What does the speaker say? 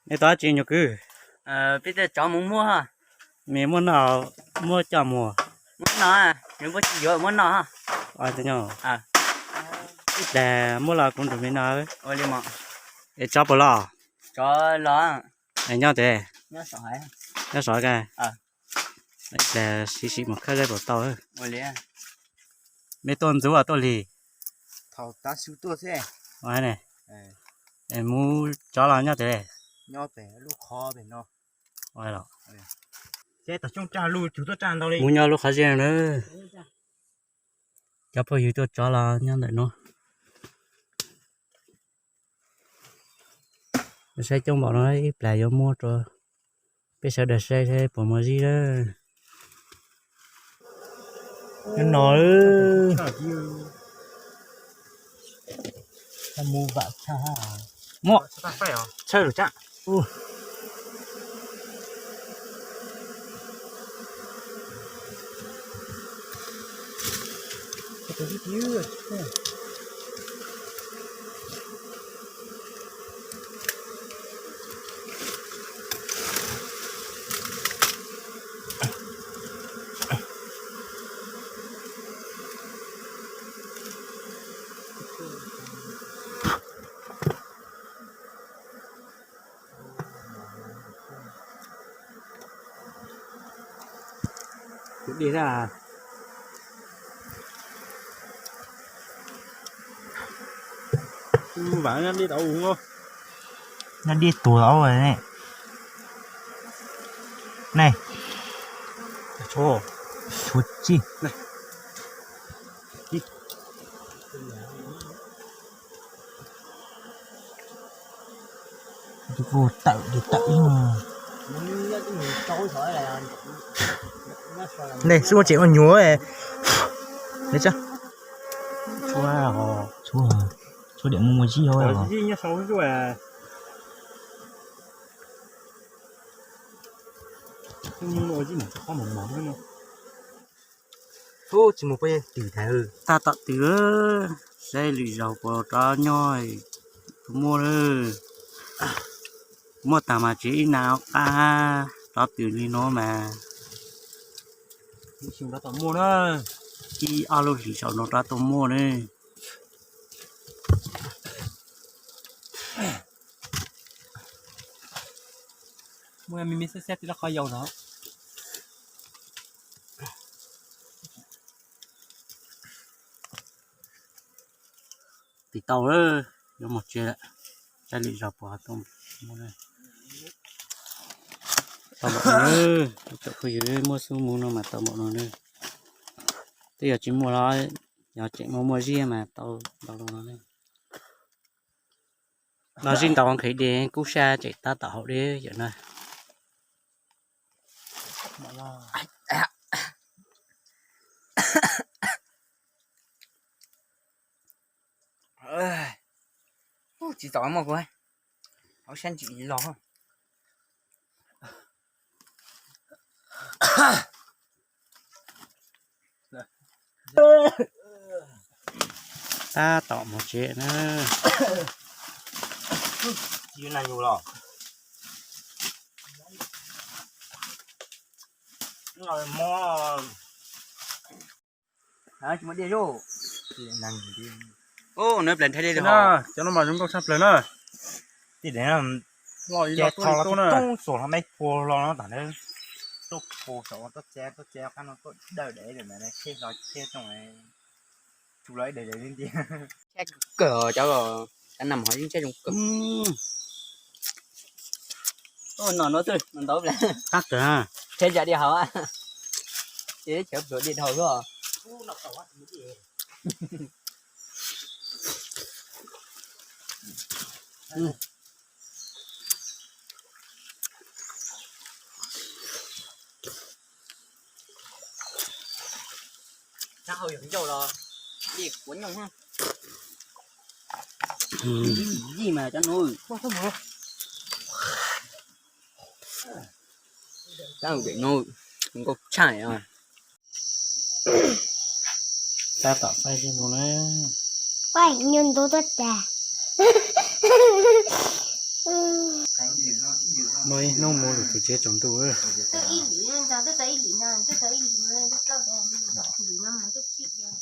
Nếu tao chỉ nhớ cứ bây giờ chó muốn mua ha. mình muốn nào mua cho mua Muốn nó à, nhưng có chỉ vô muốn nó ha. ai thế nhở À, để mua là cũng được mình nào ôi đi mà. để cho bò lò Chó lo, để nhau thế nhớ sỏi. nó sỏi cái À, để xí một cái đây bỏ tàu ấy ôi liền. mấy tuần chú à tuần lì Thầu ta siêu tua thế. ai này em mua cho là nhau thế Nhớ bé lúc khó bé nó. ai đó Thế ta chung trà lưu chú tôi tràn đâu đi. mua nhau lúc khai giang nữa cho bao nhiêu tôi cho là nhau đấy nó xe trong bọn nó lại vô mua rồi bây giờ để xe thế bỏ mà gì đó nói Ta mua vợ cha. mua Ta phải à? Chơi được chắc. Cái gì chứ? đi ra bạn nó đi đậu uống không Nó đi tù đâu rồi này. Này, cho chuột chi. này đi Đi vô tự đi tự mà. Này, xua chị con nhúa này. Đấy chưa? chua hò Xua điểm mua chi thôi hả? gì nhá xấu rồi à nhưng mà gì mà có một món nữa Thôi, chỉ một cái tử thái ta tạo từ xe lì dầu của ta nhoi mua rồi mua tạm mà chỉ nào ta tạo từ đi nó mà chúng ta mua đó. khi alo lì dầu nó ra tôi mua đấy Mua em mình sẽ xét thì nó khó dầu đó. thì tàu đó có một chuyện xe lì dầu của tôi mua đây tao bọn nó chỗ khơi dưới mua số mua nó mà tao bọn nó nữa bây giờ chỉ mua nó giờ chị mua gì mà tao tao nó này nó riêng tao không thấy đi cú xa chạy ta tạo đi vậy này Chỉ tỏi một coi. Áo xanh chị lo không? ta tạo một chuyện nữa Chị này nhiều lò. Rồi mò. Đó, chúng đi vô. Chị năng đi. ô nếu lên thấy đi được Nè, cho nó mà chúng con sắp lên nè. Thì để làm Lòi che là thò tôi nó nè. tung sổ nó mấy cô lo nó tản lên. Tôi cô sổ tôi che cái nó tôi đợi để này khi nó che trong này. Chú lấy để lên đi. che cờ cháu rồi anh nằm hỏi những che trong cờ Ôi nó tươi, nó tốt là. cắt rồi ha Thế giờ đi hả? Chế chở bữa đi thôi rồi. Sao hồi dẫn dầu rồi? Đi cuốn nhau ha. gì mà cho nuôi Sao bị nuôi? Không có chảy à? ta tạo phải đi một này Quay nhìn tôi tất cả. nói nó mua được từ chế trong tủ ơi tôi ý lý nên tôi thấy lý nào tôi thấy lý nó rất lâu đen lý nó mà tôi chịu đen